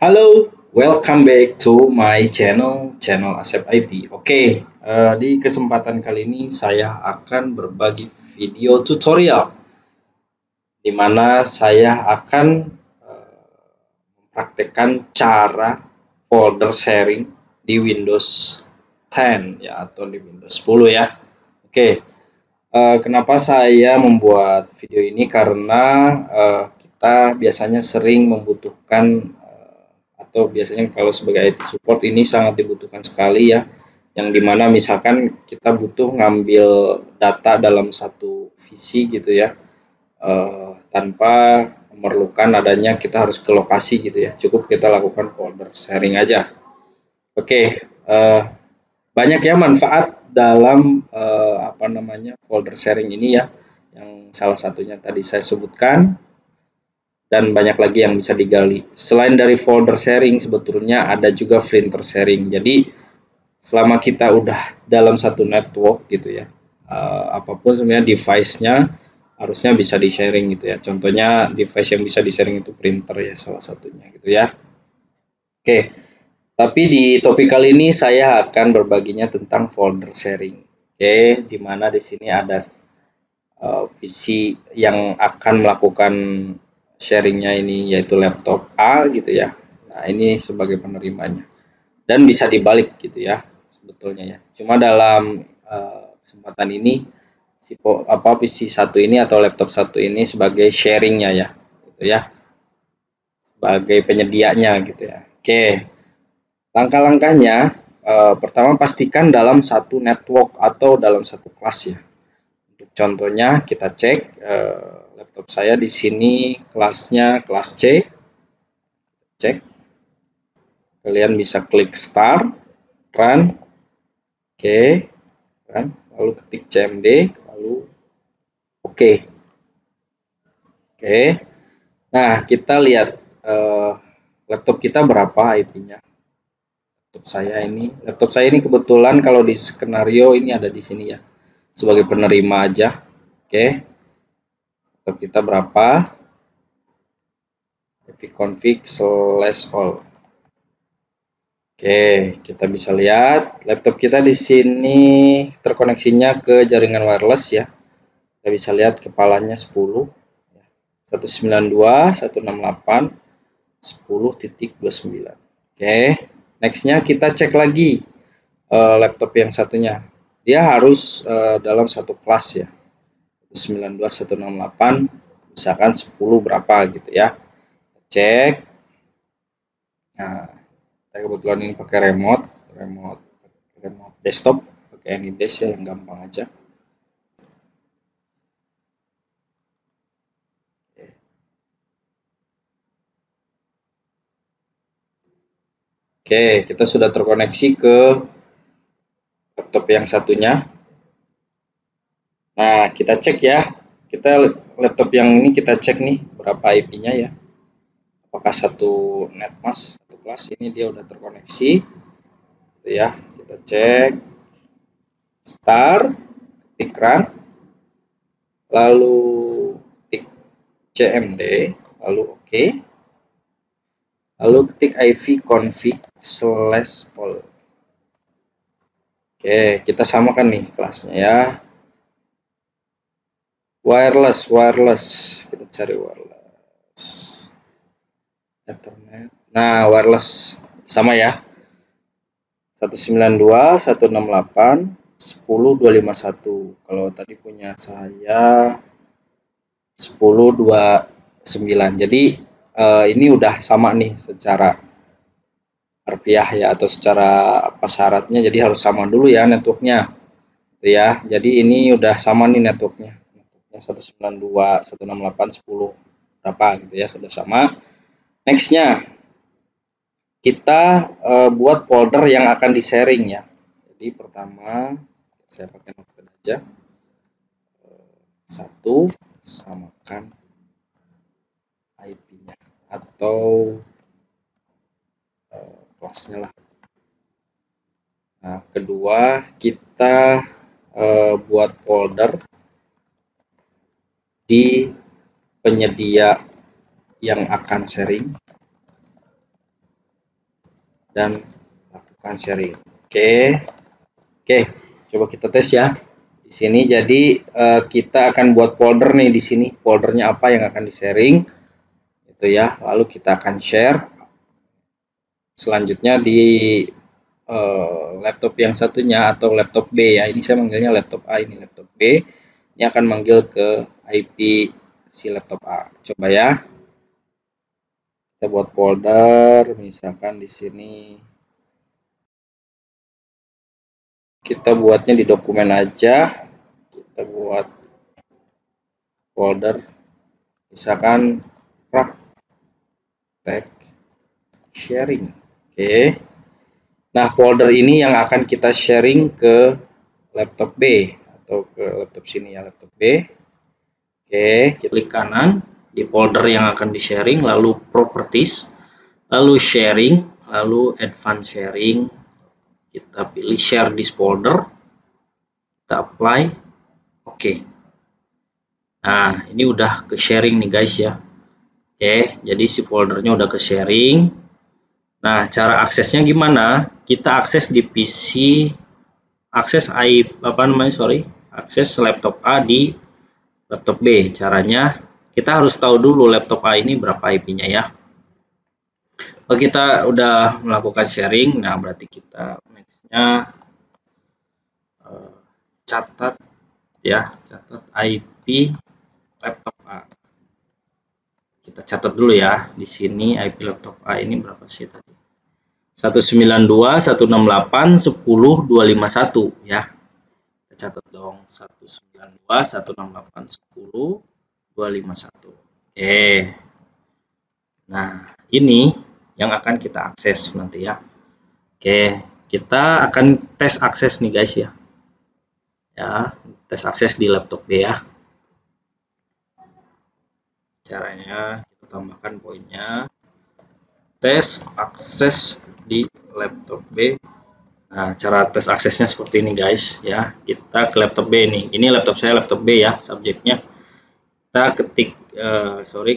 Halo, welcome back to my channel Asep IT. Oke, di kesempatan kali ini saya akan berbagi video tutorial di mana saya akan mempraktekkan cara folder sharing di Windows 10 ya atau di Windows 10 ya. Oke, kenapa saya membuat video ini karena kita biasanya sering membutuhkan atau biasanya kalau sebagai IT support ini sangat dibutuhkan sekali ya, yang dimana misalkan kita butuh ngambil data dalam satu visi gitu ya, tanpa memerlukan adanya kita harus ke lokasi gitu ya, cukup kita lakukan folder sharing aja. Oke, banyak ya manfaat dalam folder sharing ini ya, yang salah satunya tadi saya sebutkan dan banyak lagi yang bisa digali. Selain dari folder sharing, sebetulnya ada juga printer sharing. Jadi selama kita udah dalam satu network gitu ya, apapun sebenarnya device-nya harusnya bisa di sharing gitu ya. Contohnya device yang bisa di sharing itu printer ya salah satunya gitu ya. Oke, tapi di topik kali ini saya akan berbaginya tentang folder sharing. Oke, di mana di sini ada visi yang akan melakukan sharingnya ini yaitu laptop A gitu ya. Nah ini sebagai penerimanya dan bisa dibalik gitu ya sebetulnya ya. Cuma dalam kesempatan ini PC satu ini atau laptop satu ini sebagai sharingnya ya, gitu ya, sebagai penyedianya gitu ya. Oke, langkah-langkahnya pertama pastikan dalam satu network atau dalam satu kelas ya. Untuk contohnya kita cek laptop saya di sini kelasnya kelas C. Cek. Kalian bisa klik start, run. Oke. Run, lalu ketik cmd, lalu oke. Oke. Nah, kita lihat laptop kita berapa IP-nya. Laptop saya ini kebetulan kalau di skenario ini ada di sini ya. Sebagai penerima aja. Oke. Laptop kita berapa? ipconfig/all. Oke, kita bisa lihat laptop kita di sini terkoneksinya ke jaringan wireless ya. Kita bisa lihat kepalanya 10, 192.168.10.29. Oke, nextnya kita cek lagi laptop yang satunya. Dia harus dalam satu kelas ya. 192.168 misalkan 10 berapa gitu ya. Cek. Nah, saya kebetulan ini pakai remote desktop, pakai AnyDesk ya yang gampang aja. Oke, kita sudah terkoneksi ke laptop yang satunya. Nah, kita cek ya. Laptop yang ini kita cek nih berapa IP-nya ya. Apakah satu netmask, satu kelas ini dia udah terkoneksi. Gitu ya. Kita cek start, ketik run, lalu ketik cmd, lalu oke. Lalu ketik ipconfig/all. Oke, kita samakan nih kelasnya ya. Wireless. Kita cari wireless. Ethernet. Nah, wireless sama ya. 192.168.10.251. Kalau tadi punya saya 10.29. Jadi ini udah sama nih secara harfiah ya atau secara apa syaratnya, jadi harus sama dulu ya networknya gitu ya. Jadi ini udah sama nih networknya 192, 168, 10 berapa gitu ya, sudah sama. Nextnya kita buat folder yang akan di sharing ya. Jadi pertama saya pakai notepad aja. Satu, samakan IP-nya atau kelasnya lah. Nah, kedua kita buat folder di penyedia yang akan sharing. dan lakukan sharing. Oke, coba kita tes ya. Di sini jadi kita akan buat folder nih di sini. Foldernya apa yang akan di-sharing itu ya. Lalu kita akan share. Selanjutnya di laptop yang satunya atau laptop B ya. Ini saya manggilnya laptop A, ini laptop B. Ini akan manggil ke IP si laptop A. Coba ya. Kita buat folder misalkan di sini. Kita buatnya di dokumen aja. Kita buat folder misalkan praktek sharing. Oke. Nah, folder ini yang akan kita sharing ke laptop B atau ke laptop sini ya, laptop B. Oke, kita klik kanan di folder yang akan di-sharing, lalu properties, lalu sharing, lalu advanced sharing. Kita pilih share this folder. Kita apply. Oke. Nah, ini udah ke sharing nih guys ya. Oke, jadi si foldernya udah ke sharing. Nah, cara aksesnya gimana? Kita akses di PC, akses akses laptop A di laptop B. Caranya kita harus tahu dulu laptop A ini berapa IP-nya ya. Kalau kita udah melakukan sharing, nah berarti kita next-nya catat ya, catat IP laptop A. Kita catat dulu ya. Di sini IP laptop A ini berapa sih tadi? 192.168.10.251 ya. Kita catat dong 192.168.10.251. Oke. Nah, ini yang akan kita akses nanti ya. Oke, kita akan tes akses nih guys ya. Ya, tes akses di laptop B ya. Caranya kita tambahkan poinnya. Tes akses di laptop B. Nah, cara tes aksesnya seperti ini guys ya. Kita ke laptop B nih. Ini laptop saya, laptop B ya, subjeknya. Kita ketik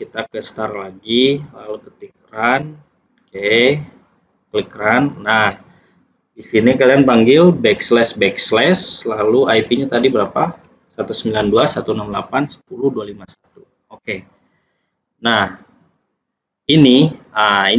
kita ke start lagi, lalu ketik run. Oke. Klik run. Nah, di sini kalian panggil backslash lalu IP-nya tadi berapa? 192.168.10.251. Oke. Nah, ini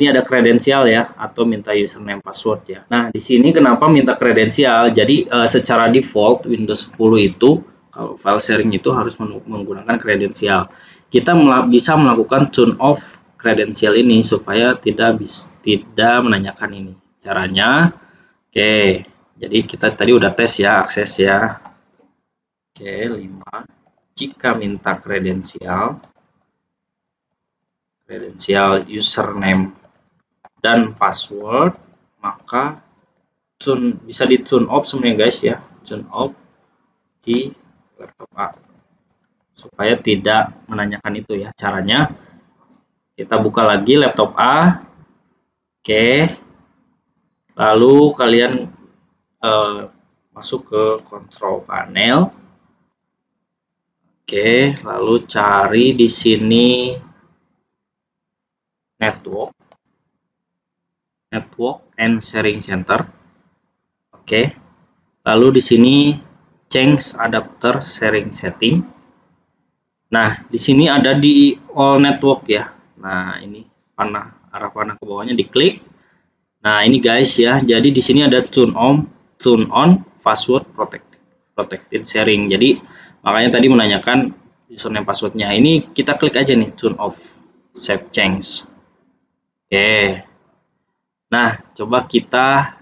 ada kredensial ya, atau minta username password ya. Nah, di sini kenapa minta kredensial? Jadi secara default Windows 10 itu kalau file sharing itu harus menggunakan kredensial. Kita bisa melakukan turn off kredensial ini supaya tidak menanyakan ini. Caranya, oke. Jadi kita tadi udah tes ya, akses ya. Oke, 5. Jika minta kredensial username dan password, maka bisa di turn off semuanya guys ya, turn off di laptop A supaya tidak menanyakan itu ya. Caranya kita buka lagi laptop A. Oke, lalu kalian masuk ke control panel. Oke, lalu cari di sini network and sharing center. Oke. Lalu di sini change adapter sharing setting. Nah, di sini ada di all network ya. Nah, ini arah panah ke bawahnya diklik. Nah, ini guys ya. Jadi di sini ada turn on password protected sharing. Jadi makanya tadi menanyakan username passwordnya. Ini kita klik aja nih turn off save change. Oke. Nah, coba kita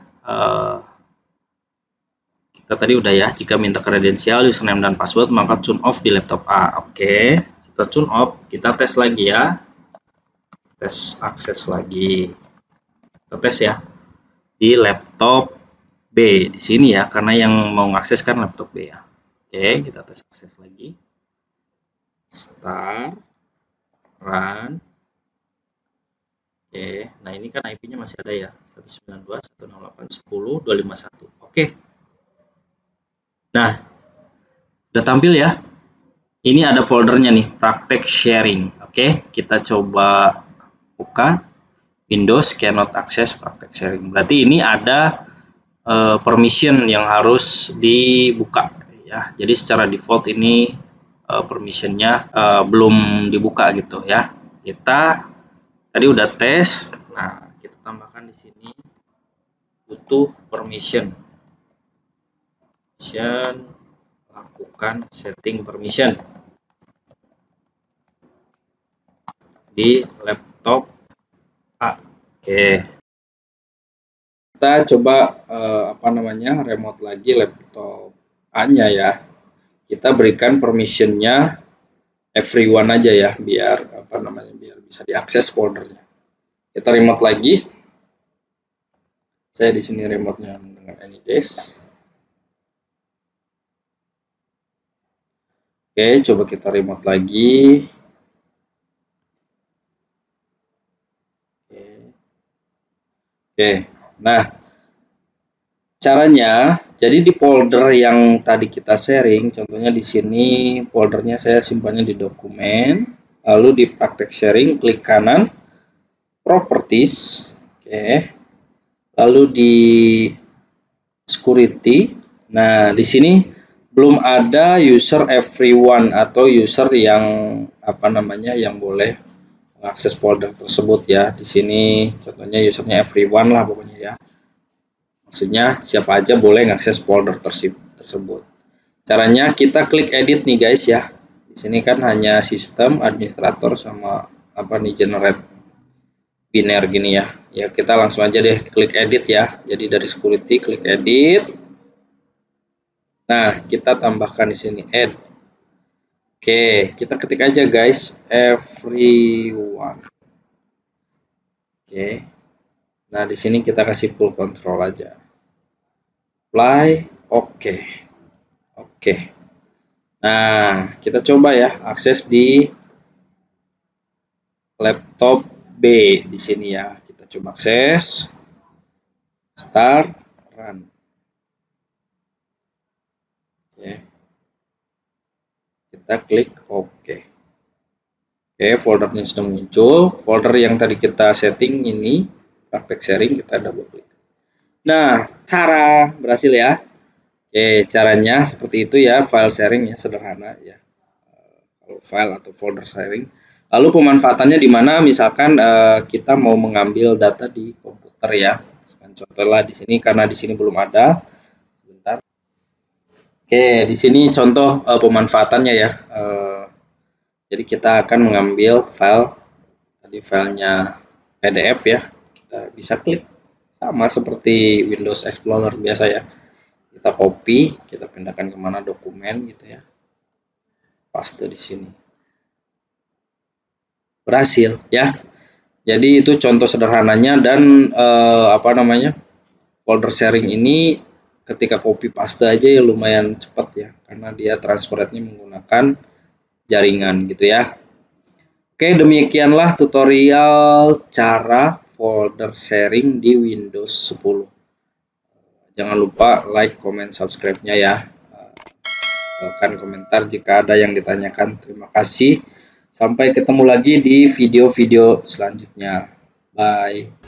tadi udah ya, jika minta kredensial, username dan password maka turn off di laptop A. Oke. Setelah turn off, kita tes lagi ya. Tes akses lagi. Kita tes ya di laptop B di sini ya, karena yang mau mengakses kan laptop B ya. Oke, kita tes akses lagi. Start, run. Oke, nah ini kan IP-nya masih ada ya, 192.168.10.251. Oke. Nah, udah tampil ya. Ini ada foldernya nih, praktek sharing. Oke, kita coba buka. Windows cannot access praktek sharing. Berarti ini ada permission yang harus dibuka ya. Jadi secara default ini permissionnya belum dibuka gitu ya. Kita tadi udah tes. Nah, kita tambahkan di sini butuh permission. Lakukan setting permission di laptop A. Oke. Kita coba remote lagi laptop A-nya ya. Kita berikan permission-nya everyone aja ya, biar biar bisa diakses foldernya. Kita remote lagi. Saya di sini remote-nya dengan AnyDesk. Oke, coba kita remote lagi. Oke. Nah, caranya, jadi di folder yang tadi kita sharing, contohnya di sini foldernya saya simpannya di dokumen, lalu di praktek sharing klik kanan, properties, oke, lalu di security. Nah, di sini belum ada user everyone atau user yang yang boleh mengakses folder tersebut ya. Di sini contohnya usernya everyone lah pokoknya ya. Maksudnya siapa aja boleh mengakses folder tersebut. Caranya kita klik edit nih guys ya. Di sini kan hanya sistem, administrator sama generate biner gini ya. Ya kita langsung aja deh klik edit ya. Jadi dari security klik edit. Nah, kita tambahkan di sini add. Oke, kita ketik aja guys, everyone. Oke. Nah, di sini kita kasih full control aja. Apply, oke. Oke. Nah, kita coba ya akses di laptop B di sini ya. Kita coba akses. Start, run. Oke. Kita klik oke. Oke, foldernya sudah muncul. Folder yang tadi kita setting ini praktek sharing, kita double klik. Nah, cara berhasil ya. Oke, caranya seperti itu ya, file sharing ya, sederhana ya. Kalau file atau folder sharing. Lalu pemanfaatannya di mana? Misalkan kita mau mengambil data di komputer ya. Contohnya di sini karena di sini belum ada. Sebentar. Oke, di sini contoh pemanfaatannya ya. Jadi kita akan mengambil file, tadi filenya PDF ya. Kita bisa klik sama seperti Windows Explorer biasa ya. Kita copy, kita pindahkan kemana dokumen gitu ya. Paste di sini. Berhasil ya. Jadi itu contoh sederhananya dan folder sharing ini ketika copy paste aja ya lumayan cepat ya karena dia transfer rate-nya menggunakan jaringan gitu ya. Oke, demikianlah tutorial cara folder sharing di Windows 10. Jangan lupa like, comment, subscribe-nya ya. Silahkan komentar jika ada yang ditanyakan. Terima kasih. Sampai ketemu lagi di video-video selanjutnya. Bye.